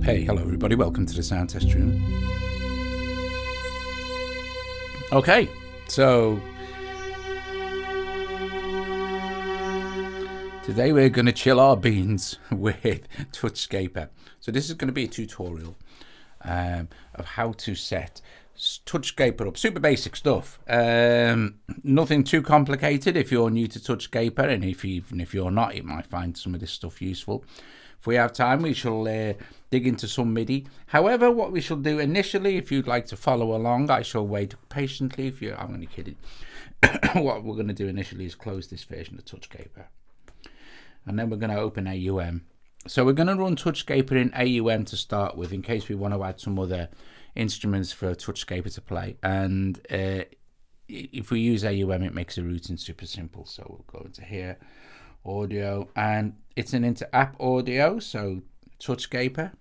Hey, hello everybody, welcome to the sound test room. Okay, so today we're going to chill our beans with Touchscaper. So this is going to be a tutorial of how to set Touchscaper up. Super basic stuff. Nothing too complicated if you're new to Touchscaper, and even if you're not, you might find some of this stuff useful. If we have time, we shall dig into some MIDI. However, what we shall do initially, if you'd like to follow along, I shall wait patiently. I'm only kidding. What we're going to do initially is close this version of Touchscaper. And then we're going to open AUM. So we're going to run Touchscaper in AUM to start with, in case we want to add some other instruments for Touchscaper to play. And if we use AUM, it makes the routing super simple. So we'll go into here, audio, and it's an inter-app audio, so Touchscaper.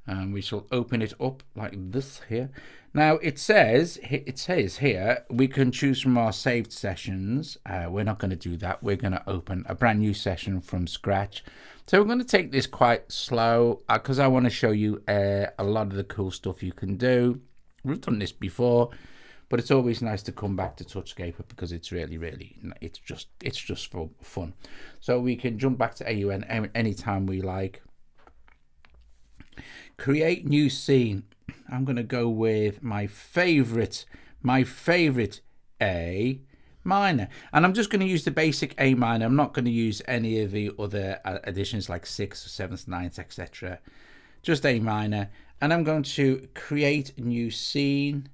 And we shall open it up like this here. Now it says here we can choose from our saved sessions. We're not going to do that. We're going to open a brand new session from scratch. So we're going to take this quite slow because I want to show you a lot of the cool stuff you can do. We've done this before, but it's always nice to come back to Touchscaper because it's really it's just for fun. So we can jump back to AUN anytime we like. Create new scene. I'm going to go with my favorite A minor, and I'm just going to use the basic A minor. I'm not going to use any of the other additions like 6th, 7th, 9th, etc. Just A minor, and I'm going to create new scene,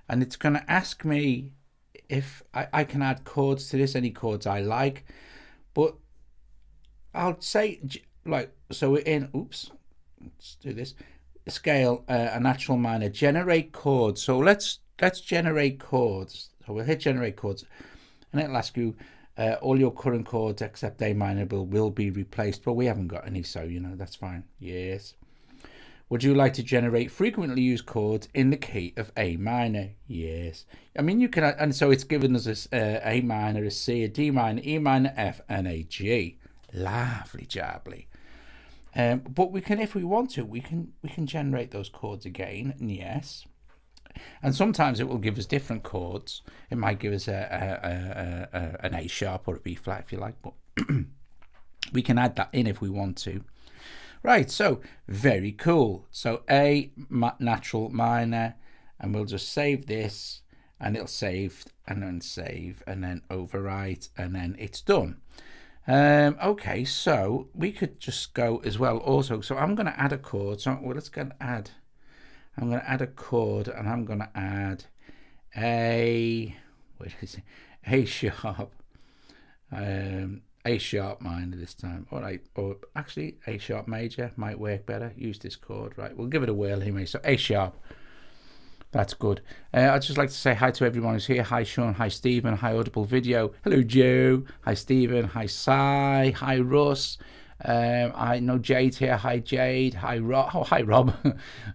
and it's going to ask me if I can add chords to this, any chords I like, but I'll say like, so we're in, oops, let's do this, scale, a natural minor, generate chords. So let's generate chords. So we'll hit generate chords, and it'll ask you all your current chords except A minor will be replaced, but we haven't got any, so you know that's fine. Yes. Would you like to generate frequently used chords in the key of A minor? Yes. I mean, you can, and so it's given us a minor, a C, a D minor, E minor, F, and a G. Lovely jubbly. But we can, if we want to, we can generate those chords again. And yes. And sometimes it will give us different chords. It might give us an A sharp or a B flat if you like, but we can add that in if we want to. Right, so very cool. So A natural minor, and we'll just save this, and it'll save, and then overwrite, and then it's done. Okay, so we could just go as well also. So I'm going to add a chord. So let's go and add. I'm going to add a chord, and I'm going to add A sharp. A sharp minor this time. All right, or actually A sharp major might work better. Use this chord. Right, we'll give it a whirl anyway. So A sharp. That's good. I'd just like to say hi to everyone who's here. Hi Sean, hi Stephen, hi Audible Video. Hello Joe, hi Stephen, hi Cy, hi Russ. I know Jade's here. Hi Jade, hi Rob. Oh, hi Rob.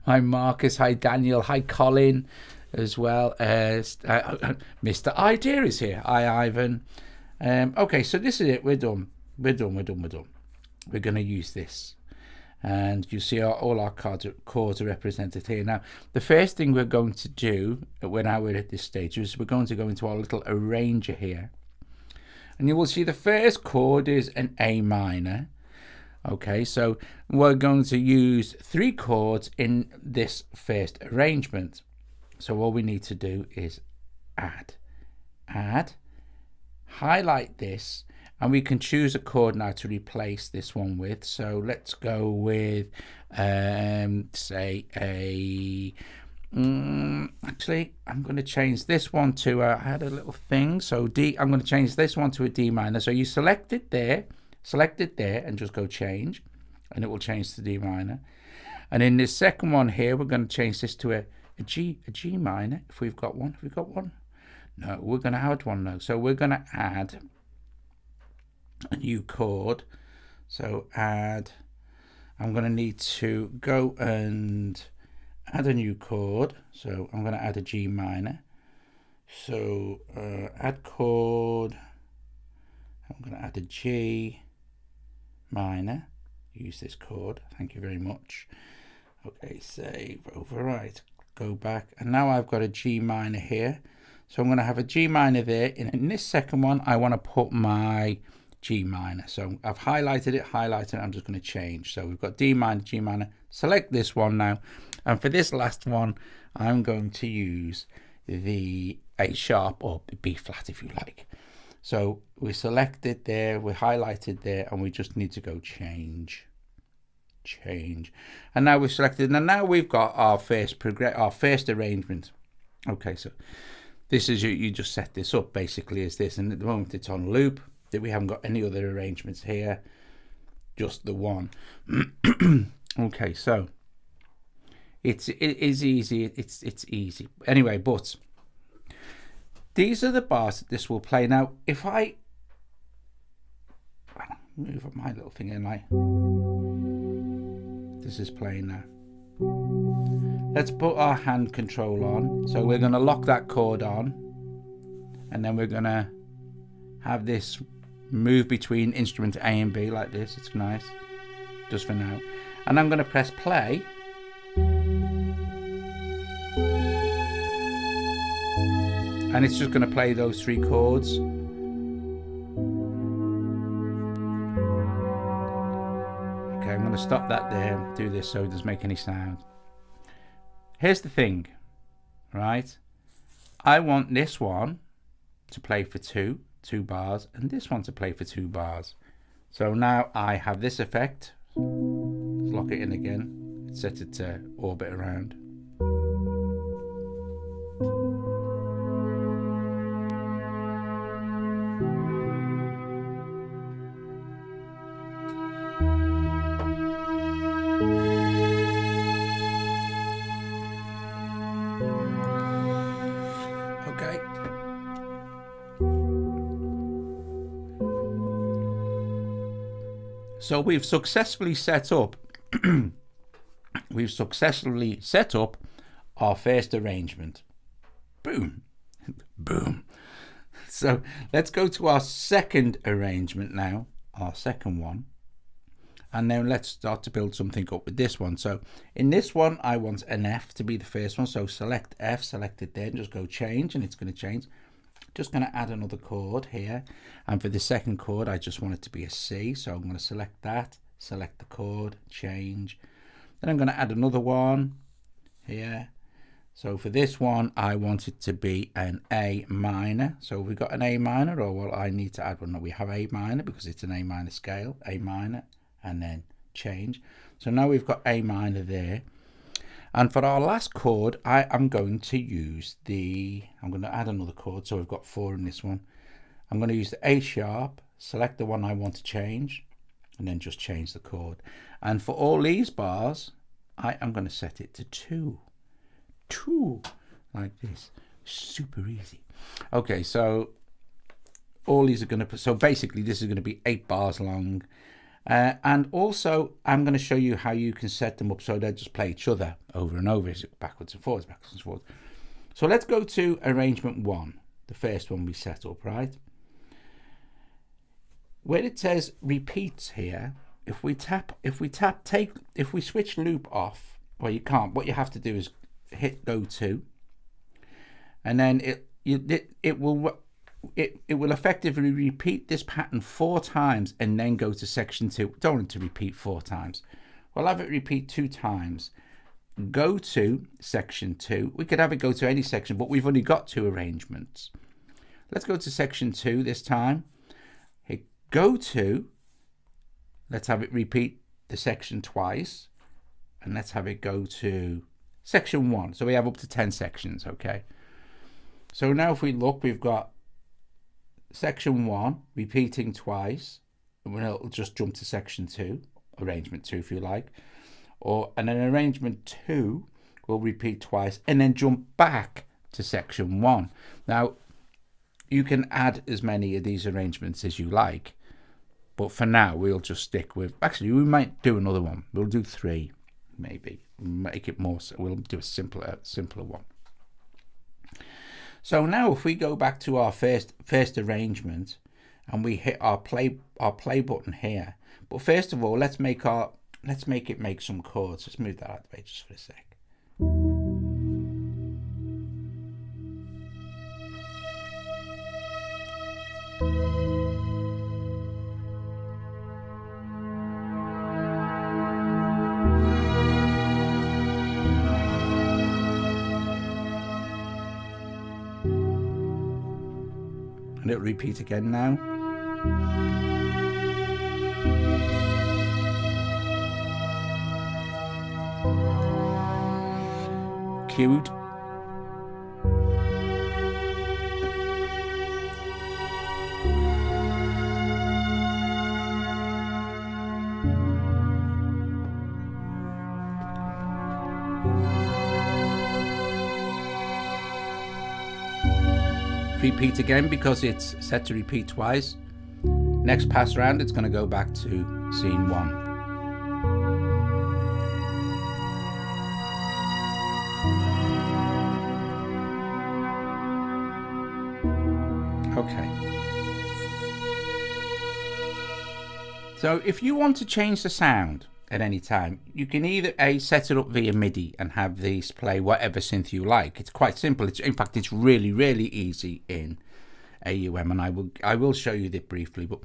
Hi Marcus, hi Daniel, hi Colin as well. Mr. Idea is here. Hi Ivan. Okay, so this is it. We're done. We're going to use this. And you see all our chords are represented here. Now, the first thing we're going to do when we're at this stage is we're going to go into our little arranger here. And you will see the first chord is an A minor. Okay, so we're going to use 3 chords in this first arrangement. So all we need to do is add, highlight this, and we can choose a chord now to replace this one with. So let's go with, say a, actually, I'm going to change this one to, I had a little thing, so D, I'm going to change this one to a D minor. So you select it there, and just go change, and it will change to D minor. And in this second one here, we're going to change this to a G minor, if we've got one. Have we got one? No, we're going to add one now. So we're going to add a new chord. So I'm going to need to go and add a new chord. So I'm going to add a G minor. So add chord. I'm going to add a G minor. use this chord. Thank you very much. Okay, save, overwrite, go back, and now I've got a G minor here. So I'm going to have a G minor there. In this second one, I want to put my G minor. So I've highlighted it, I'm just going to change. So we've got D minor, G minor. Select this one now. And for this last one, I'm going to use the A sharp or B flat if you like. So we selected there, we highlighted there, and we just need to go change. And now we've selected, and now we've got our first arrangement. Okay, so this is you just set this up basically as this, and at the moment it's on loop. That we haven't got any other arrangements here, just the one. Okay, so it is easy. It's easy anyway. But these are the bars that this will play. Now, if I move up my little thing in, like this is playing now. Let's put our hand control on. So we're going to lock that chord on, and then we're going to have this move between instrument A and B like this. It's nice, just for now. And I'm going to press play. And it's just going to play those three chords. Okay, I'm going to stop that there, do this so it doesn't make any sound. Here's the thing, right? I want this one to play for two bars, and this one to play for 2 bars. So now I have this effect. Let's lock it in again. Set it to orbit around. Okay. So we've successfully set up our first arrangement. Boom. Boom. So let's go to our second arrangement now, our second one. And then let's start to build something up with this one. So in this one, I want an F to be the first one. So select F, select it there, and just go change, and it's going to change. Just going to add another chord here, and for the second chord I just want it to be a C, so I'm going to select that, select the chord, change. Then I'm going to add another one here. So for this one I want it to be an A minor. So we've got an A minor, or well, I need to add one. No, we have A minor because it's an A minor scale, A minor, and then change. So now we've got A minor there. And for our last chord, I'm going to use I'm going to add another chord, so we've got 4 in this one. I'm going to use the A sharp, select the one I want to change, and then just change the chord. And for all these bars, I'm going to set it to 2, like this. Super easy. Okay, so all these are going to, so basically this is going to be 8 bars long. And also I'm going to show you how you can set them up so they just play each other over and over, backwards and forwards, backwards and forwards. So let's go to arrangement 1, the first one we set up, right? Where it says repeats here, if we switch loop off, well, you can't. What you have to do is hit go to, and then it will effectively repeat this pattern 4 times and then go to section 2. Don't want it to repeat 4 times. We'll have it repeat 2 times. Go to section 2. We could have it go to any section, but we've only got 2 arrangements. Let's go to section 2 this time. Hit go to. Let's have it repeat the section twice. And let's have it go to section 1. So we have up to 10 sections, okay? So now if we look, we've got section 1 repeating twice, and we'll just jump to section 2, arrangement 2 if you like, and then arrangement 2 will repeat twice and then jump back to section 1. Now you can add as many of these arrangements as you like, but for now we'll just stick with, actually we might do another one, we'll do 3 maybe, make it more, we'll do a simpler one. So now if we go back to our first arrangement, and we hit our play button here. But first of all, let's make it make some chords. Let's move that out of the way just for a sec. And it'll repeat again now. Cued. Repeat again because it's set to repeat twice. Next pass round, it's going to go back to scene 1. Okay. So if you want to change the sound at any time, you can either set it up via MIDI and have these play whatever synth you like. It's quite simple. In fact, it's really, really easy in AUM, and I will show you that briefly. But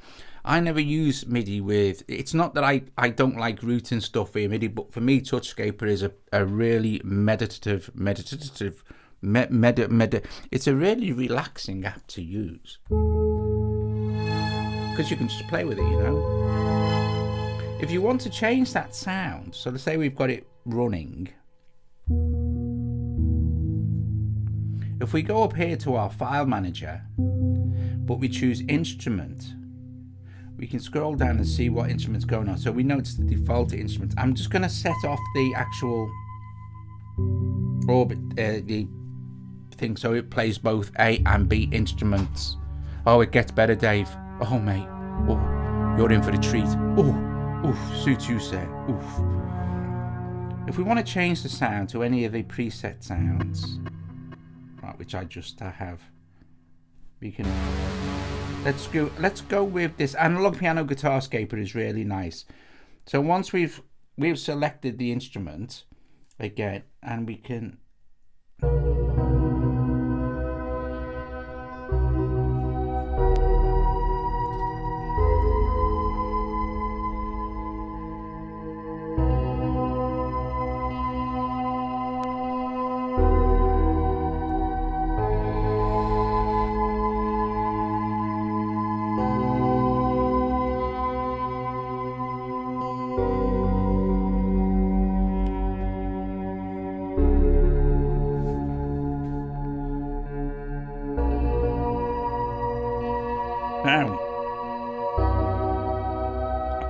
I never use MIDI with. It's not that I don't like routing stuff via MIDI, but for me, Touchscaper is a really meditative. It's a really relaxing app to use because you can just play with it, you know. If you want to change that sound, so let's say we've got it running. If we go up here to our file manager, but we choose instrument, we can scroll down and see what instrument's going on. So we know it's the default instrument. I'm just going to set off the actual orbit, the thing, so it plays both A and B instruments. Oh, it gets better, Dave. Oh, mate. Oh, you're in for the treat. Oh. Oof, suits you, sir. Oof. If we want to change the sound to any of the preset sounds, right, which I just have, we can. Let's go with this analog piano Guitarscaper is really nice. So once we've selected the instrument again, and we can. Now,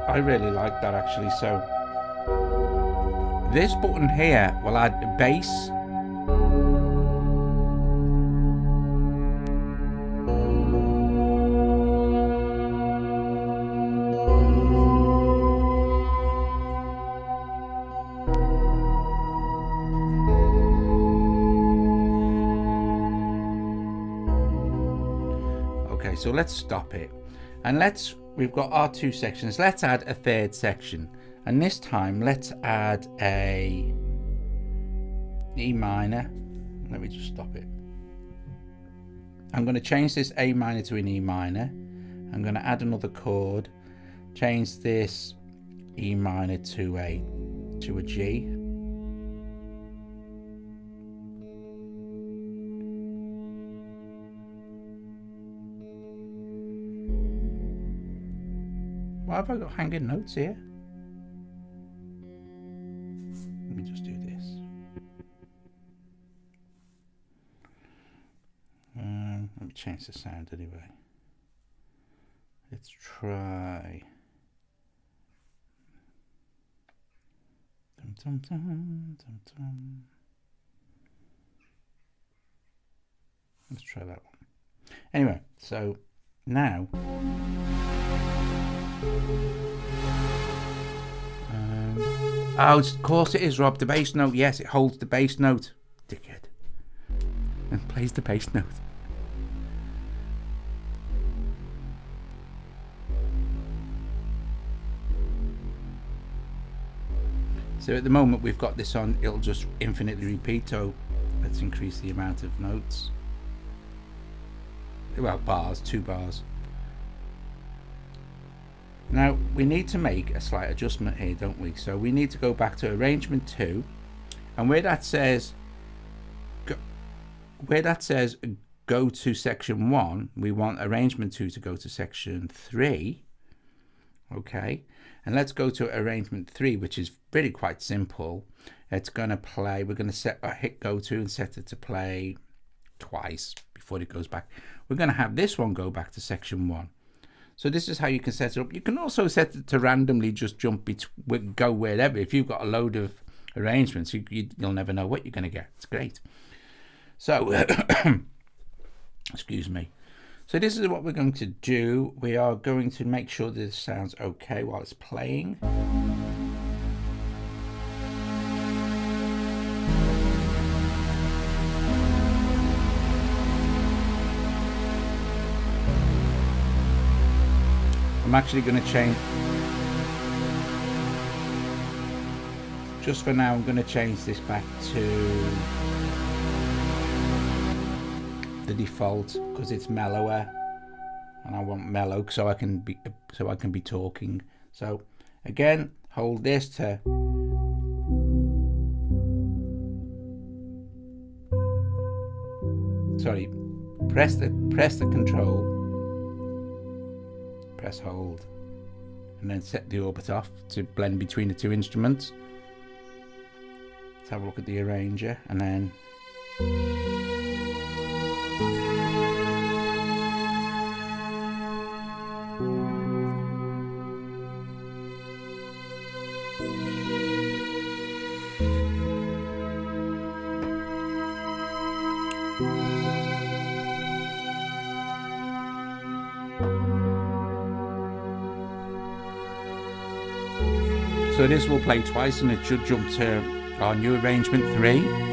I really like that actually. So this button here will add bass, so let's stop it, and we've got our 2 sections. Let's add a 3rd section, and this time let's add a E minor. Let me just stop it. I'm going to change this A minor to an E minor. I'm going to add another chord, change this E minor to a G. Why have I got hanging notes here? Let me just do this. Let me change the sound anyway. Let's try. Dum, dum, dum, dum, dum. Let's try that one. Anyway, so now. Oh, of course it is, Rob. The bass note. Yes, it holds the bass note. Dickhead. And plays the bass note. So at the moment we've got this on, it'll just infinitely repeat. So let's increase the amount of notes. Well, bars, 2 bars. Now we need to make a slight adjustment here, don't we? So we need to go back to arrangement 2, and where that says go to section 1, we want arrangement 2 to go to section 3. Okay, and let's go to arrangement 3, which is really quite simple. It's going to play, we're going to hit go to and set it to play twice before it goes back. We're going to have this one go back to section 1. So this is how you can set it up. You can also set it to randomly just go wherever. If you've got a load of arrangements, you'll never know what you're going to get. It's great. So excuse me. So this is what we're going to do. We are going to make sure this sounds okay while it's playing. I'm actually going to change, just for now, I'm going to change this back to the default because it's mellower, and I want mellow so I can be talking. So again, hold this to press the control, press hold, and then set the orbit off to blend between the 2 instruments. Let's have a look at the arranger, and then so this will play twice, and it should jump to our new arrangement 3.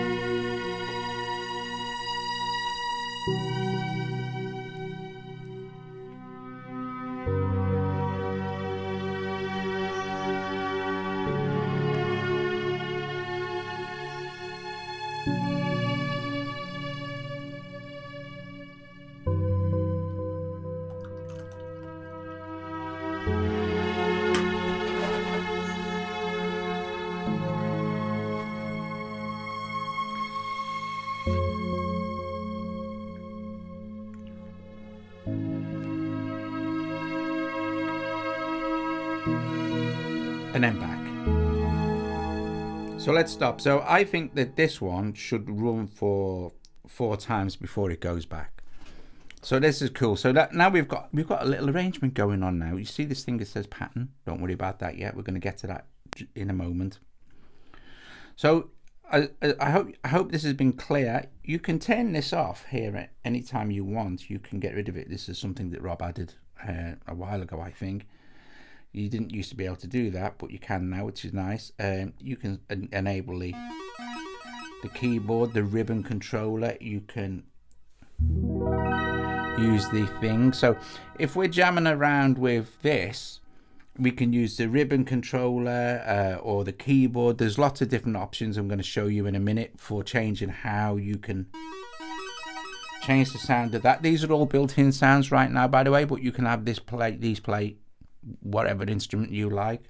And then back. So let's stop. So I think that this one should run for 4 times before it goes back. So this is cool. So that now we've got a little arrangement going on now. You see this thing that says pattern? Don't worry about that yet. We're going to get to that in a moment. So I hope this has been clear. You can turn this off here at any time you want. You can get rid of it. This is something that Rob added a while ago, I think. You didn't used to be able to do that, but you can now, which is nice. You can enable the keyboard, the ribbon controller. You can use the thing. So if we're jamming around with this, we can use the ribbon controller or the keyboard. There's lots of different options I'm going to show you in a minute for changing how you can change the sound of that. These are all built-in sounds right now, by the way, but you can have these play whatever instrument you like.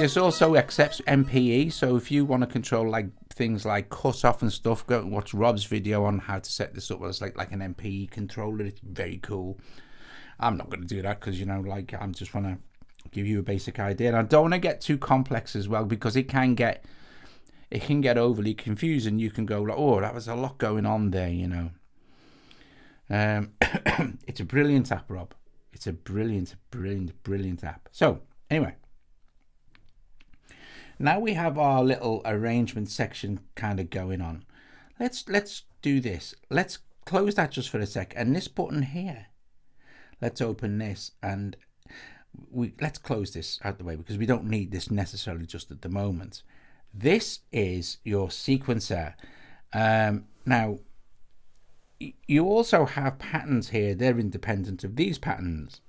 This also accepts MPE, so if you want to control like things like cut off and stuff, go and watch Rob's video on how to set this up. It's like an MPE controller. It's very cool. I'm not going to do that because, you know, like, I'm just want to give you a basic idea, and I don't want to get too complex as well, because it can get overly confusing. You can go like, oh, that was a lot going on there, you know. It's a brilliant app, Rob. It's a brilliant app. So anyway, now we have our little arrangement section kind of going on. Let's do this. Let's close that just for a sec, and this button here, let's open this, and let's close this out the way because we don't need this necessarily just at the moment. This is your sequencer. Now you also have patterns here. They're independent of these patterns.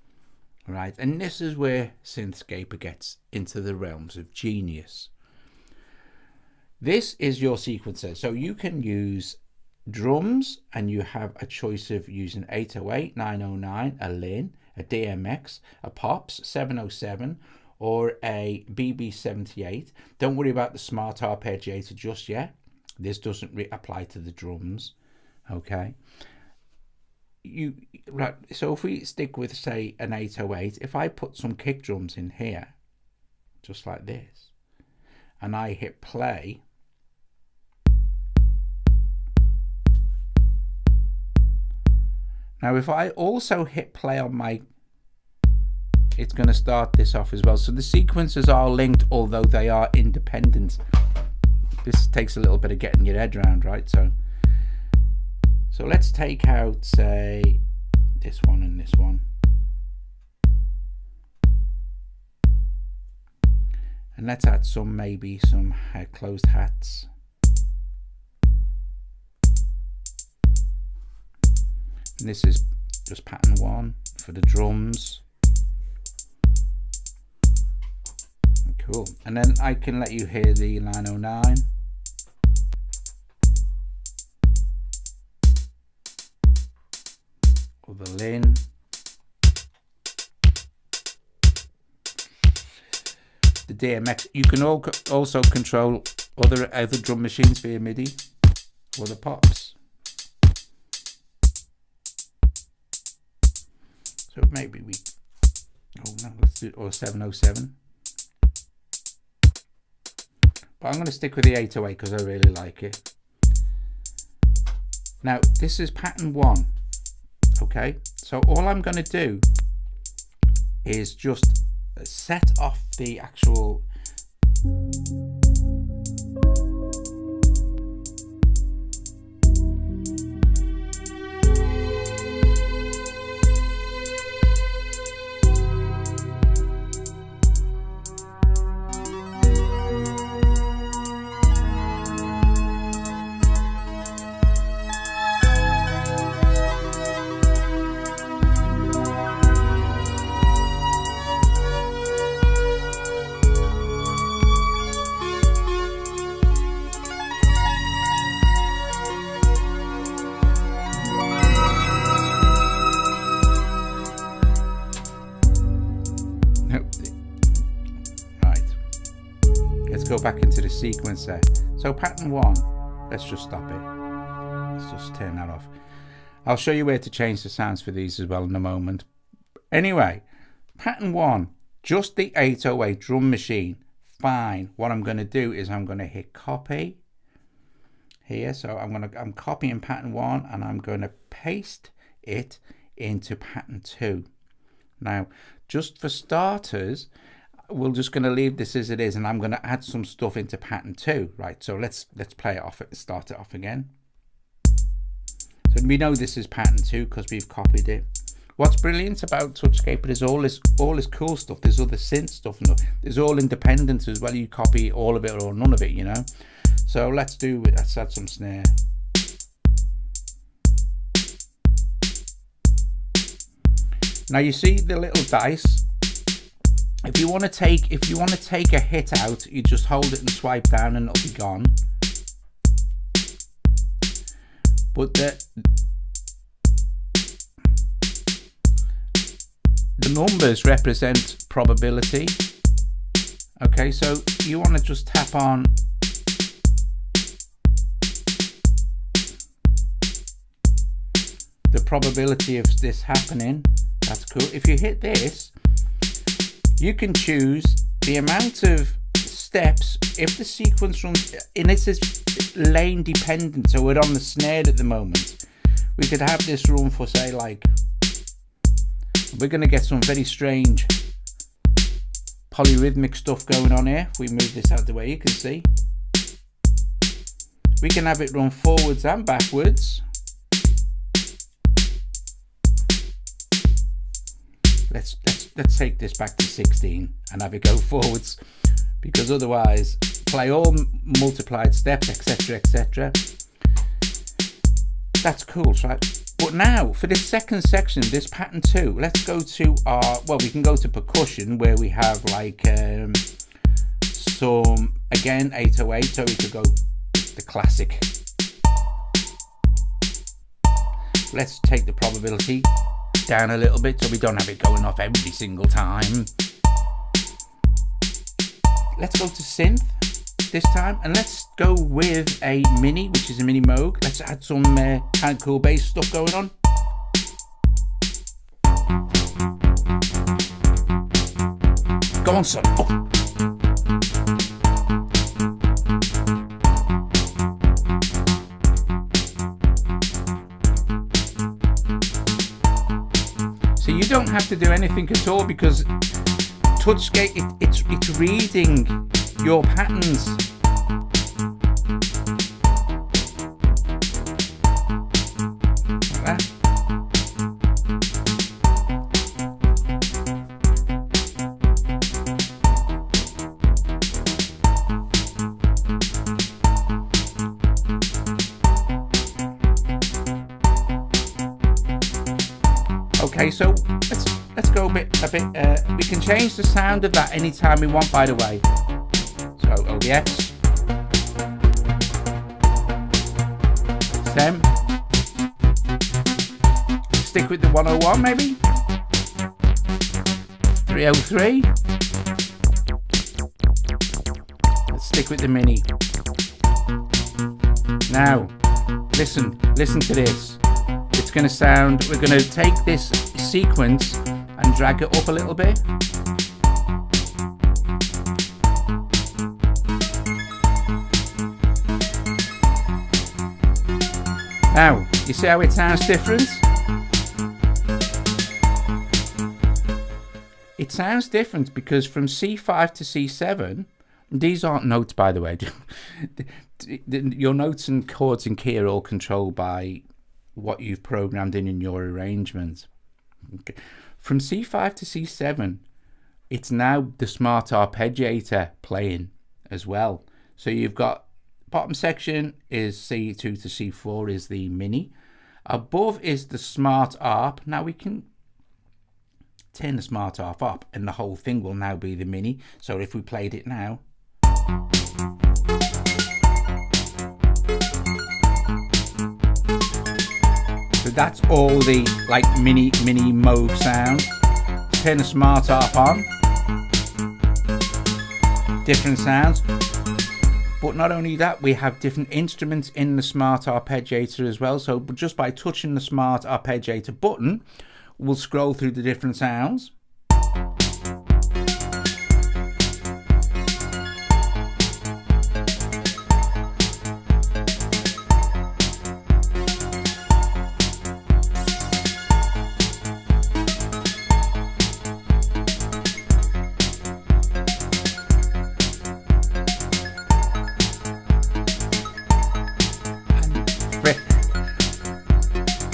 right? And this is where Synthscaper gets into the realms of genius. This is your sequencer, so you can use drums, and you have a choice of using 808, 909, a Lin, a DMX, a Pops 707, or a BB78. Don't worry about the smart arpeggiator just yet. This doesn't apply to the drums. Okay. Right. So if we stick with, say, an 808, if I put some kick drums in here, just like this, and I hit play, now if I also hit play on my, it's going to start this off as well. So the sequences are linked, although they are independent. This takes a little bit of getting your head around, right? So let's take out, say, this one and this one. And let's add some, maybe some closed hats. And this is just pattern 1 for the drums. Cool. And then I can let you hear the 909. Or the Lin. The DMX. You can also control other drum machines via MIDI, or the Pops. So maybe we, oh no, let's do it, or 707. But I'm going to stick with the 808 because I really like it. Now this is pattern 1. Okay, so all I'm going to do is just set off the actual go back into the sequencer. So pattern 1, let's just stop it. Let's just turn that off. I'll show you where to change the sounds for these as well in a moment. Anyway, pattern 1, just the 808 drum machine. Fine. What I'm going to do is I'm going to hit copy here. So I'm copying pattern 1 and I'm going to paste it into pattern 2. Now, just for starters, we're just going to leave this as it is, and I'm going to add some stuff into pattern 2, right? So let's play it off, start it off again. So we know this is pattern 2 because we've copied it. What's brilliant about Touchscaper is all this cool stuff. There's other synth stuff, and there's all independent as well. You copy all of it or none of it, you know. So let's add some snare. Now you see the little dice. If you want to take a hit out, you just hold it and swipe down and it'll be gone. But the numbers represent probability. Okay, so you want to just tap on the probability of this happening. That's cool. If you hit this, you can choose the amount of steps if the sequence runs, and this is lane dependent, so we're on the snare at the moment. We could have this run for, say, like, we're going to get some very strange polyrhythmic stuff going on here. If we move this out of the way, you can see we can have it run forwards and backwards. Let's take this back to 16 and have it go forwards, because otherwise play all multiplied steps, etc., etc. That's cool, right? But now for this second section, this pattern 2, let's go to our, well, we can go to percussion where we have like some, again, 808, so we could go the classic. Let's take the probability down a little bit so we don't have it going off every single time. Let's go to synth this time, and let's go with a mini, which is a mini Moog. Let's add some kind of cool bass stuff going on. Go on, son. Oh. So you don't have to do anything at all because Touchscaper, it's reading your patterns. Like that. Okay, so let's go a bit. We can change the sound of that anytime we want, by the way. So OBS, Sem, stick with the 101 maybe, 303. Let's stick with the mini. Now, listen to this. It's going to sound, we're going to take this sequence and drag it up a little bit. Now, you see how it sounds different? It sounds different because from C5 to C7, these aren't notes, by the way. Your notes and chords and key are all controlled by what you've programmed in your arrangement. Okay. From C5 to C7, it's now the smart arpeggiator playing as well. So you've got bottom section is C2 to C4 is the mini. Above is the smart arp. Now we can turn the smart arp up and the whole thing will now be the mini. So if we played it now, so that's all the like mini Moog sound. Turn the smart arp on, different sounds. But not only that, we have different instruments in the smart arpeggiator as well. So just by touching the smart arpeggiator button, we'll scroll through the different sounds.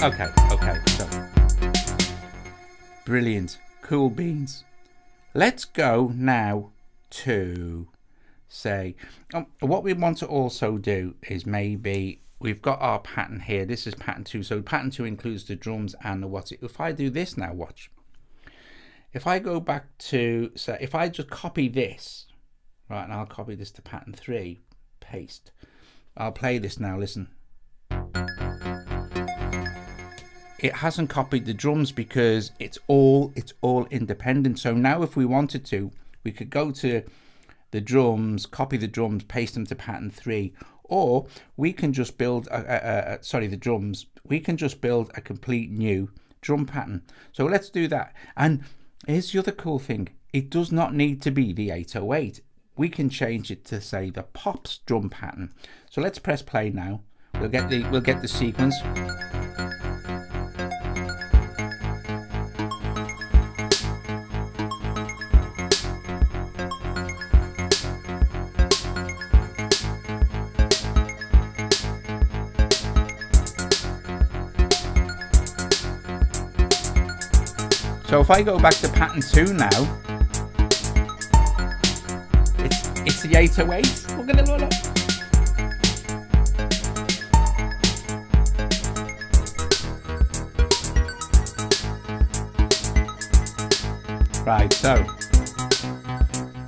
Okay, so brilliant, cool beans. Let's go now to say, what we want to also do is maybe we've got our pattern here. This is pattern 2. So pattern 2 includes the drums and the what's it. If I do this now, watch. If I go back to, so if I just copy this, right, and I'll copy this to pattern 3, paste. I'll play this now, listen. It hasn't copied the drums because it's all independent. So now if we wanted to, we could go to the drums, copy the drums, paste them to pattern 3, or we can just build the drums. We can just build a complete new drum pattern. So let's do that. And here's the other cool thing. It does not need to be the 808. We can change it to say the Pops drum pattern. So let's press play now. We'll get the sequence. So if I go back to pattern 2 now, it's the 808. We're gonna load up. Right, so,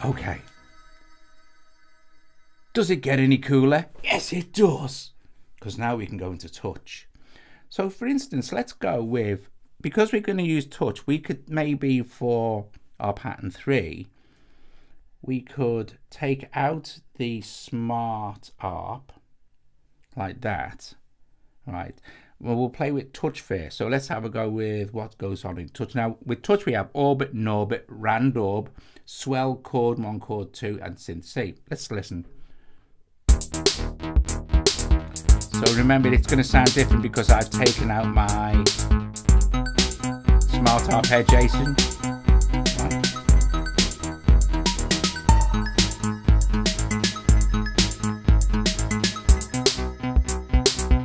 okay. Does it get any cooler? Yes, it does. Because now we can go into touch. So for instance, let's go with, because we're going to use touch, we could maybe for our pattern 3, we could take out the smart ARP like that. Right. Well, we'll play with touch first. So let's have a go with what goes on in touch. Now with touch we have orbit, norbit, randorb, swell, chord 1, chord 2, and synth C. Let's listen. So remember, it's going to sound different because I've taken out my smart arpeggation. Right.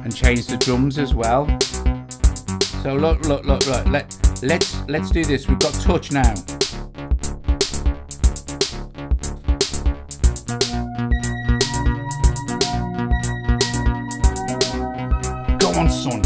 And change the drums as well. So look. Let's do this. We've got touch now. On, son.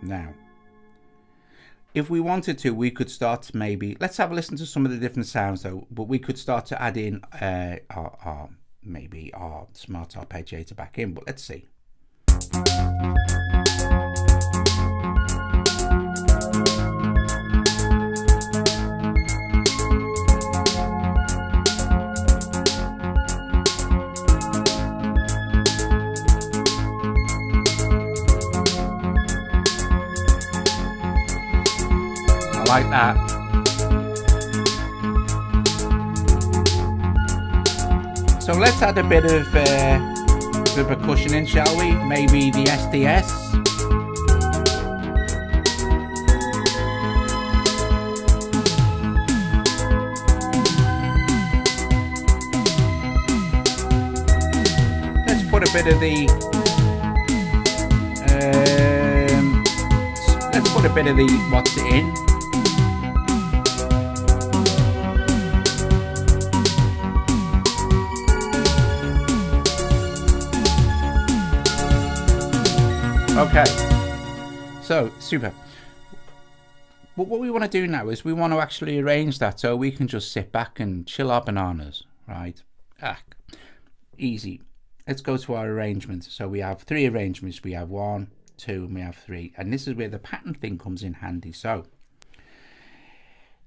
Now, if we wanted to, we could start maybe, let's have a listen to some of the different sounds though, but we could start to add in maybe our smart arpeggiator back in, but let's see. Like that. So let's add a bit of percussion in, shall we? Maybe the SDS. Let's put a bit of the what's it in. Okay, so super. But what we want to do now is we want to actually arrange that so we can just sit back and chill our bananas, right? Easy. Let's go to our arrangement. So we have 3 arrangements. We have 1, 2, and we have 3. And this is where the pattern thing comes in handy. So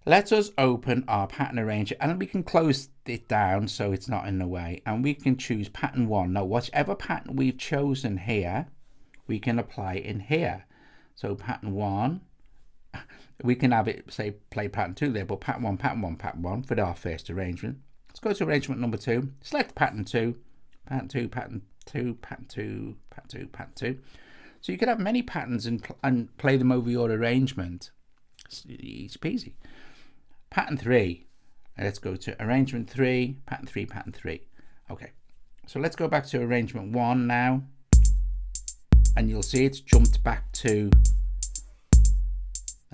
let us open our pattern arranger and we can close it down so it's not in the way. And we can choose pattern 1. Now, whichever pattern we've chosen here, we can apply in here. So pattern 1, we can have it say play pattern 2 there, but pattern 1, pattern 1, pattern 1 for our first arrangement. Let's go to arrangement number 2, select pattern 2, pattern 2, pattern 2, pattern 2, pattern 2, pattern 2. So you could have many patterns and play them over your arrangement. It's easy peasy. Pattern 3, let's go to arrangement 3, pattern 3, pattern 3. Okay, so let's go back to arrangement 1 now. And you'll see it's jumped back to,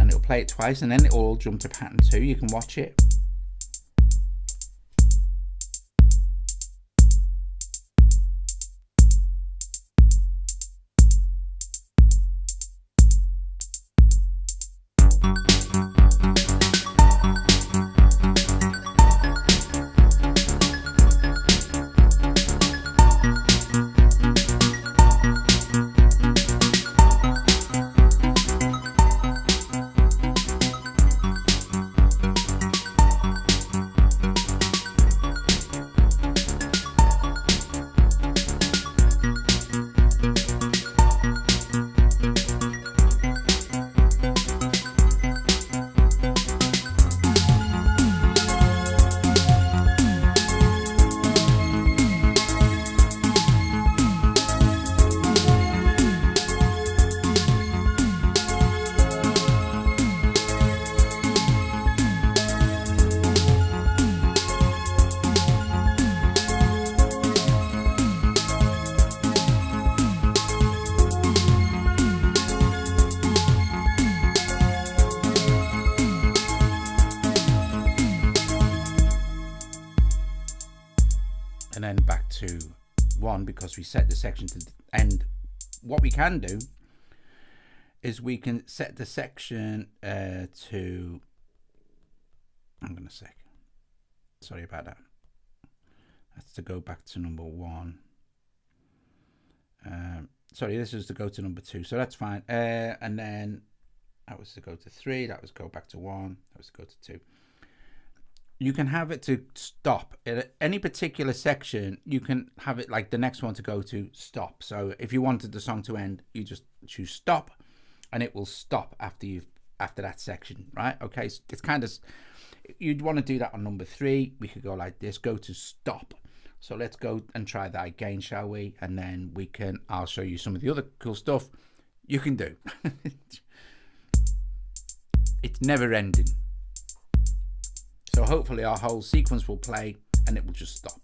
and it'll play it twice and then it'll all jump to pattern 2. You can watch it. to 1 because we set the section to the end. What we can do is we can set the section to, I'm going to sec. Sorry about that. That's to go back to number 1. Sorry, this is to go to number 2, so that's fine. And then that was to go to 3, that was go back to 1, that was to go to 2. You can have it to stop at any particular section. You can have it like the next one to go to stop. So if you wanted the song to end, you just choose stop, and it will stop after that section, right? Okay, so it's kind of, you'd want to do that on number 3. We could go like this, go to stop. So let's go and try that again, shall we? And then I'll show you some of the other cool stuff you can do. It's never ending. So hopefully our whole sequence will play and it will just stop.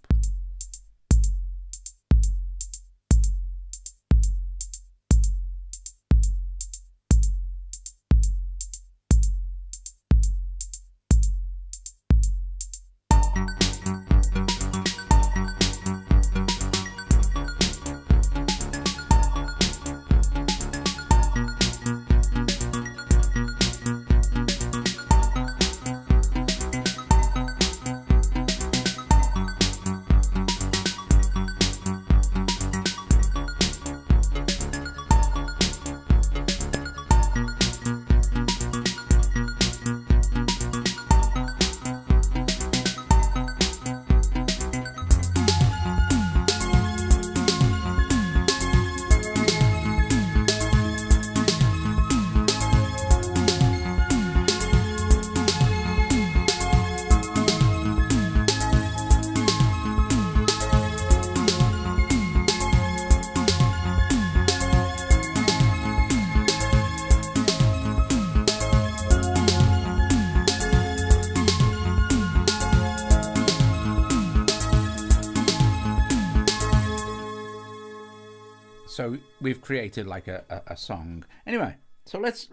So we've created like a song. Anyway, so let's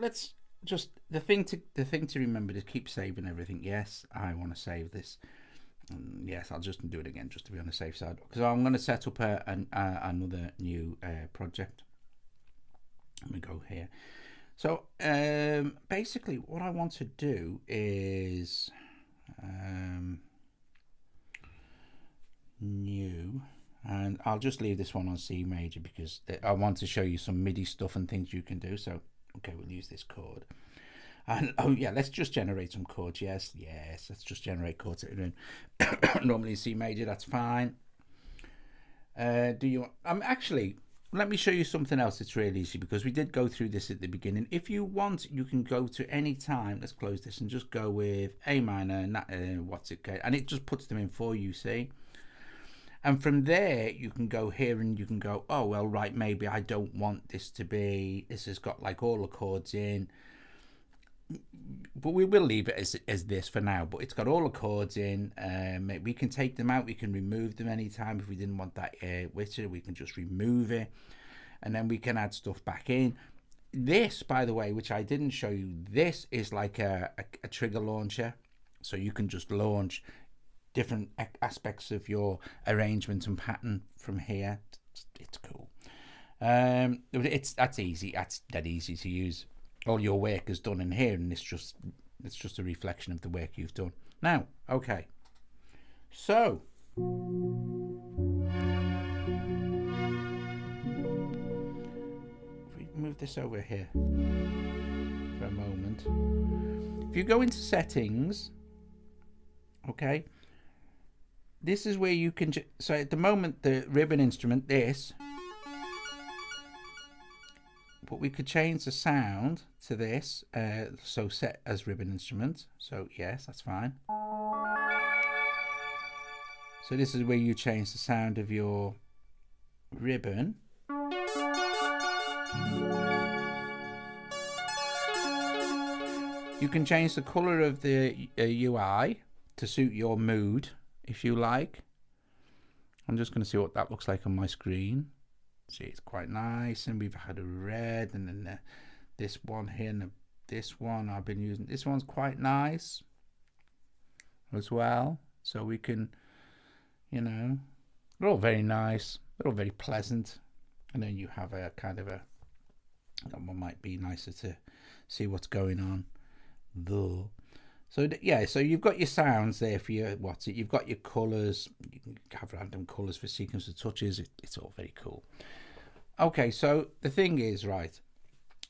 just the thing to remember is keep saving everything. Yes, I want to save this. Yes, I'll just do it again just to be on the safe side, because I'm going to set up another new project. Let me go here. So basically what I want to do is new, and I'll just leave this one on C major because I want to show you some MIDI stuff and things you can do. So okay, we'll use this chord. And oh yeah, let's just generate some chords. Yes, let's just generate chords. Normally C major, that's fine. Actually, let me show you something else that's really easy, because we did go through this at the beginning. If you want, you can go to any time. Let's close this and just go with A minor, and it just puts them in for you, see? And from there, you can go here and you can go, oh, well, right, maybe I don't want this to be, this has got like all the chords in. But we will leave it as this for now, but it's got all the chords in. We can take them out, we can remove them anytime. If we didn't want that widget, we can just remove it, and then we can add stuff back in. This, by the way, which I didn't show you, this is like a trigger launcher, so you can just launch different aspects of your arrangement and pattern from here. It's cool. That's easy. That's dead easy to use. All your work is done in here, and it's just a reflection of the work you've done. Now, okay, so if we move this over here for a moment, if you go into settings, okay, this is where you can so at the moment the ribbon instrument, this, but we could change the sound to this, so set as ribbon instrument. So yes, that's fine. So this is where you change the sound of your ribbon. You can change the color of the UI to suit your mood, if you like. I'm just going to see what that looks like on my screen. See, it's quite nice, and we've had a red, and then this one here, and this one I've been using. This one's quite nice as well, so we can, you know, They're all very nice. They're all very pleasant. And then you have a kind of a, that one might be nicer to see what's going on though. So yeah, so you've got your sounds there for your what's it. You've got your colors. You can have random colors for sequence of touches. It's all very cool. Okay, so the thing is, right,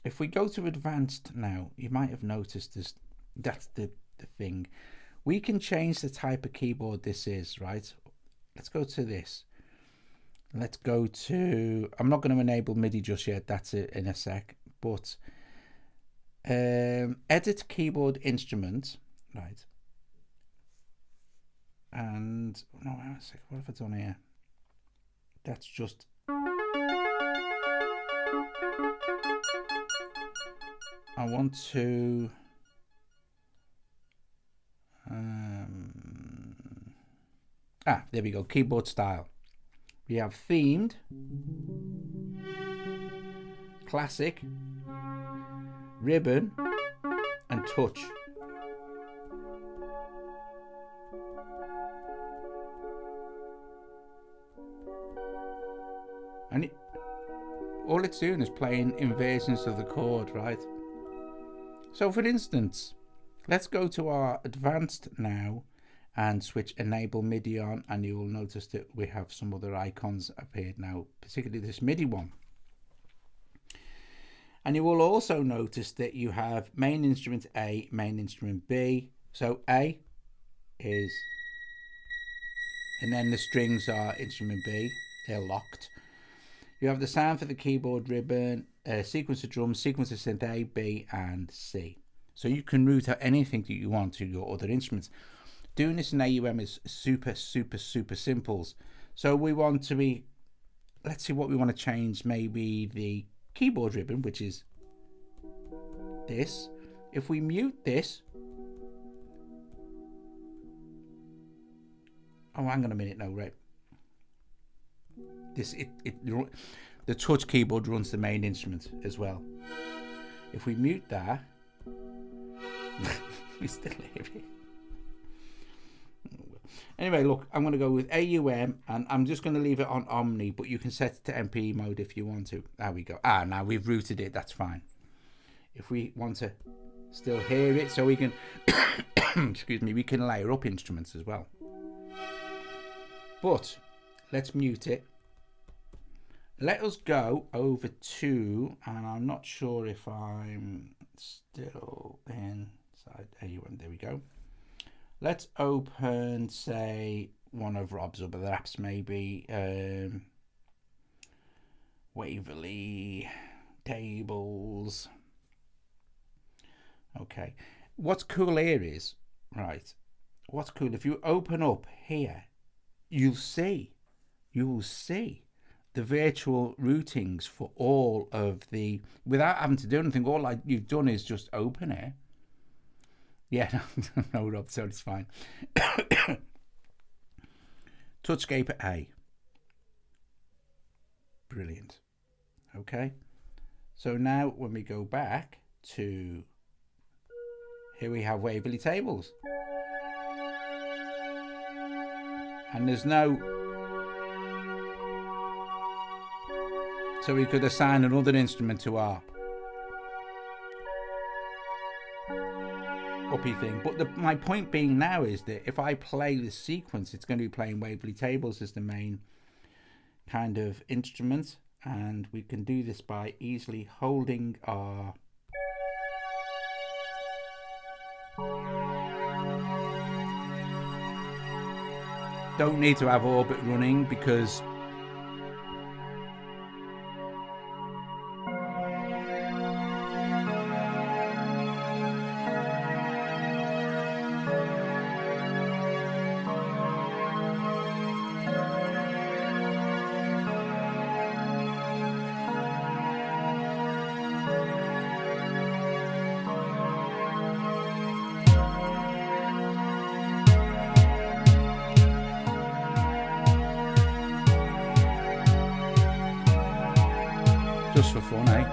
if we go to advanced now, you might have noticed this. That's the thing. We can change the type of keyboard this is, right? Let's go to this. Let's go to, I'm not going to enable MIDI just yet. That's it in a sec. But edit keyboard instrument, right? And no, hang on a sec. What have I done here? That's just. I want to. There we go. Keyboard style. We have themed, classic, ribbon, and touch. And all it's doing is playing inversions of the chord, right? So for instance, let's go to our advanced now and switch enable MIDI on, and you will notice that we have some other icons appeared now, particularly this MIDI one. And you will also notice that you have main instrument A, main instrument B. So A is, and then the strings are instrument B, they're locked. You have the sound for the keyboard ribbon, sequence of drums, sequence of synth A, B, and C. So you can route out anything that you want to your other instruments. Doing this in AUM is super simple. So we want to be, let's see what we want to change. Maybe the keyboard ribbon, which is this. If we mute this, oh, hang on a minute, no, right. This the touch keyboard runs the main instrument as well. If we mute that, we still hear it. Anyway, look, I'm going to go with AUM, and I'm just going to leave it on Omni, but you can set it to MPE mode if you want to. There we go. Now we've routed it. That's fine. If we want to still hear it, so we can, excuse me, we can layer up instruments as well. But let's mute it. Let us go over to, and I'm not sure if I'm still inside AUM. There we go. Let's open, say, one of Rob's other apps, maybe Waverly Tables. Okay. What's cool here is, right, what's cool, if you open up here, you'll see the virtual routings for all of the, without having to do anything. All you've done is just open it. Yeah, no, Rob, so it's fine. Touchscaper A. Brilliant. Okay. So now when we go back to, here we have Waverly Tables. And there's no, so we could assign another instrument to our uppy thing. But my point being now is that if I play this sequence, it's going to be playing Waverly Tables as the main kind of instrument, and we can do this by easily holding our don't need to have orbit running because just for fun, eh?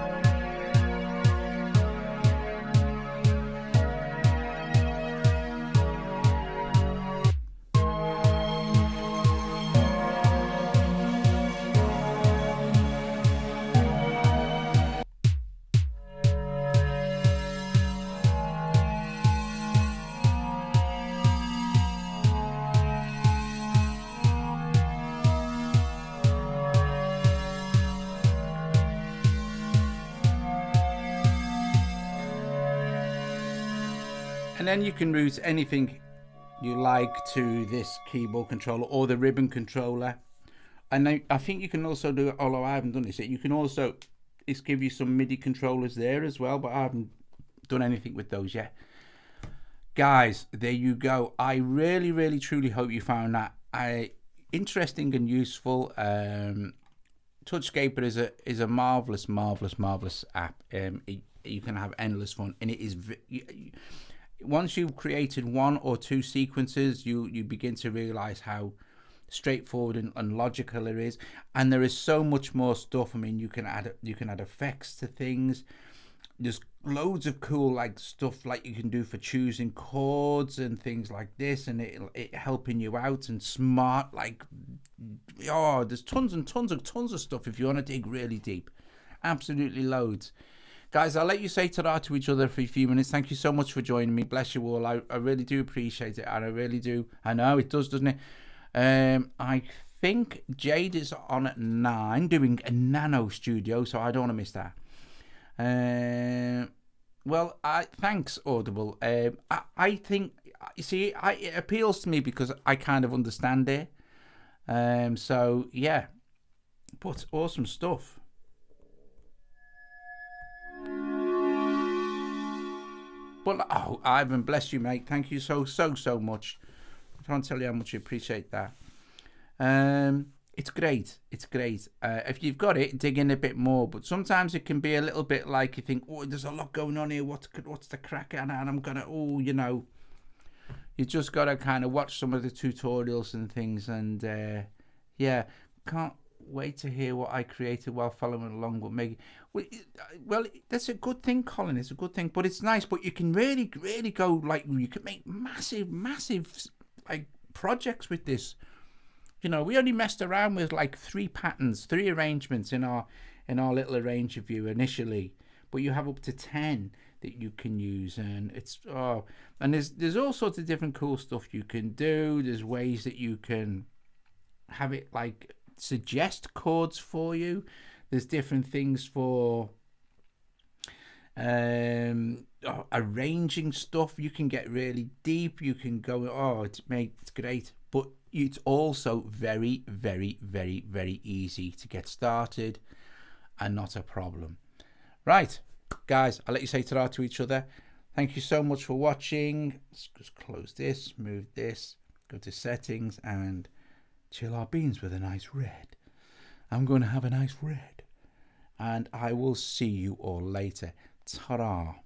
And then you can route anything you like to this keyboard controller or the ribbon controller. And I think you can also do, although I haven't done this yet, you can also give you some MIDI controllers there as well, but I haven't done anything with those yet. Guys, there you go. I really, really, truly hope you found that interesting and useful. Touchscaper is a marvelous, marvelous, marvelous app. You can have endless fun, and it is. Once you've created one or two sequences, you begin to realize how straightforward and logical it is, and there is so much more stuff. I mean, you can add effects to things. There's loads of cool stuff you can do for choosing chords and things like this, and it helping you out, and smart there's tons of stuff if you want to dig really deep. Absolutely loads. Guys, I'll let you say ta-ra to each other for a few minutes. Thank you so much for joining me. Bless you all. I really do appreciate it, and I really do. I know it does, doesn't it? I think Jade is on at 9 doing a Nano Studio, so I don't want to miss that. Well, thanks, Audible. I think, you see, it appeals to me because I kind of understand it. So yeah, but awesome stuff. But Ivan, bless you, mate. Thank you so much. I can't tell you how much I appreciate that. It's great. It's great. If you've got it, dig in a bit more. But sometimes it can be a little bit like you think, oh, there's a lot going on here. What's the crack? And I'm gonna, you just gotta kind of watch some of the tutorials and things. And yeah, can't wait to hear what I created while following along with Meg. Well, that's a good thing, Colin. It's a good thing, but it's nice. But you can really go you can make massive projects with this. We only messed around with 3 patterns, 3 arrangements in our little arranger view initially, but you have up to 10 that you can use, and and there's all sorts of different cool stuff you can do. There's ways that you can have it suggest chords for you. There's different things for arranging stuff. You can get really deep. You can go, it's great, but it's also very, very, very, very easy to get started and not a problem. Right, guys, I'll let you say ta-ra to each other. Thank you so much for watching. Let's just close this, move this, go to settings, and chill our beans with a nice red. I'm going to have a nice red. And I will see you all later. Ta-ra.